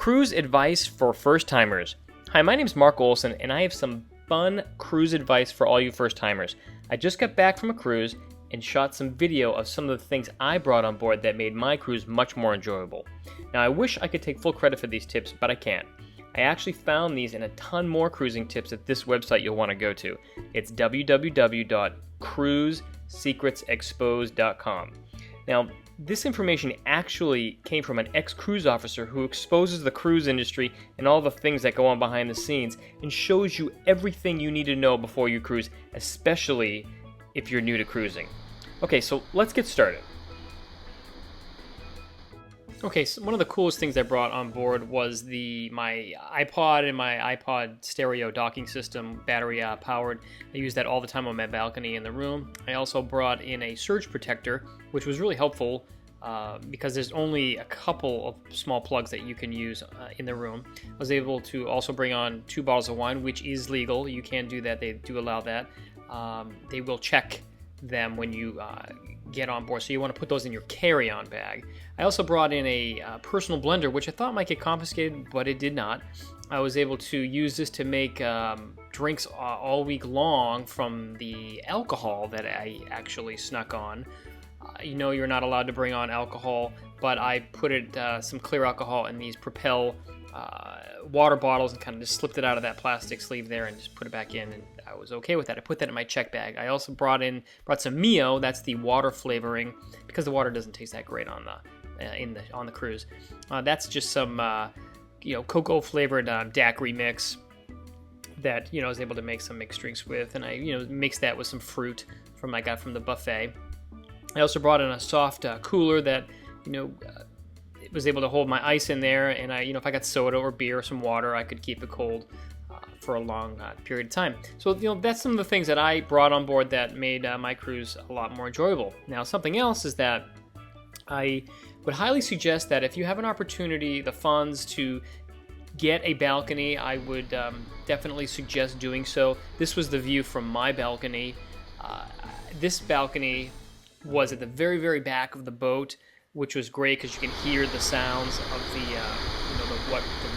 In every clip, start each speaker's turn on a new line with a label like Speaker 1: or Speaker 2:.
Speaker 1: Cruise advice for first timers. Hi, my name is Mark Olson, and I have some fun cruise advice for all you first timers. I just got back from a cruise and shot some video of some of the things I brought on board that made my cruise much more enjoyable. Now, I wish I could take full credit for these tips, but I can't. I actually found these and a ton more cruising tips at this website you'll want to go to. It's www.cruisesecretsexposed.com. Now, this information actually came from an ex-cruise officer who exposes the cruise industry and all the things that go on behind the scenes and shows you everything you need to know before you cruise, especially if you're new to cruising. Okay, so let's get started. Okay, so one of the coolest things I brought on board was my iPod and my iPod stereo docking system, battery powered. I use that all the time on my balcony in the room. I also brought in a surge protector, which was really helpful because there's only a couple of small plugs that you can use in the room. I was able to also bring on 2 bottles of wine, which is legal. You can do that. They do allow that. They will check them when you get on board, so you want to put those in your carry-on bag. I also brought in a personal blender, which I thought might get confiscated, but it did not. I was able to use this to make drinks all week long from the alcohol that I actually snuck on. You know you're not allowed to bring on alcohol, but I put some clear alcohol in these Propel water bottles and kind of just slipped it out of that plastic sleeve there and just put it back in, and I was okay with that. I put that in my check bag. I also brought some Mio. That's the water flavoring, because the water doesn't taste that great on the cruise. That's just some cocoa flavored daiquiri mix that I was able to make some mixed drinks with, and I mixed that with some fruit I got from the buffet. I also brought in a soft cooler that it was able to hold my ice in there, and if I got soda or beer or some water, I could keep it cold for a long period of time. So that's some of the things that I brought on board that made my cruise a lot more enjoyable. Now, something else is that I would highly suggest that if you have an opportunity, the funds to get a balcony, I would definitely suggest doing so. This was the view from my balcony. This balcony was at the very, very back of the boat, which was great because you can hear the sounds of the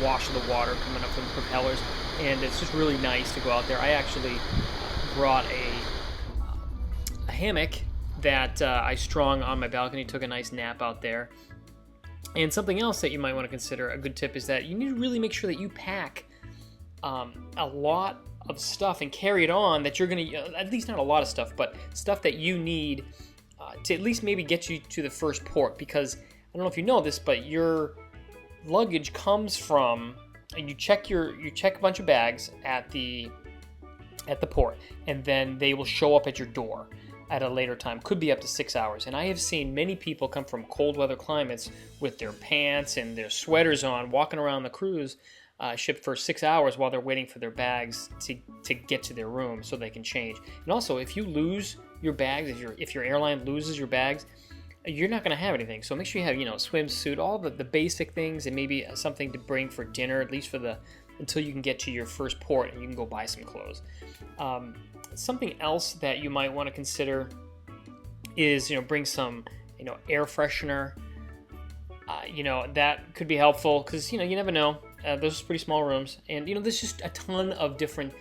Speaker 1: wash of the water coming up from the propellers, and it's just really nice to go out there. I actually brought a hammock that I strung on my balcony, took a nice nap out there. And something else that you might want to consider, a good tip, is that you need to really make sure that you pack a lot of stuff and carry it on that you're going to, at least not a lot of stuff, but stuff that you need to at least maybe get you to the first port, because I don't know if you know this, but your luggage comes from, and you check a bunch of bags at the port, and then they will show up at your door at a later time. Could be up to 6 hours. And I have seen many people come from cold weather climates with their pants and their sweaters on, walking around the cruise ship for 6 hours while they're waiting for their bags to get to their room so they can change. And also, if you lose your bags, if your airline loses your bags, you're not going to have anything. So make sure you have a swimsuit, all the basic things, and maybe something to bring for dinner, at least until you can get to your first port and you can go buy some clothes. Something else that you might want to consider is bring some air freshener. That could be helpful because you never know. Those are pretty small rooms, and there's just a ton of different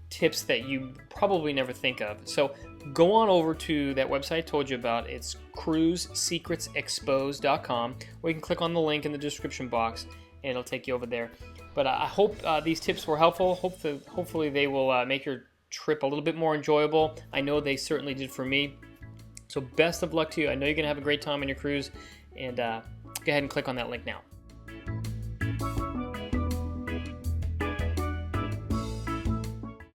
Speaker 1: tips that you probably never think of. So go on over to that website I told you about. It's cruisesecretsexposed.com, or you can click on the link in the description box and it'll take you over there. But I hope these tips were helpful. Hopefully they will make your trip a little bit more enjoyable. I know they certainly did for me. So best of luck to you. I know you're going to have a great time on your cruise, and go ahead and click on that link now.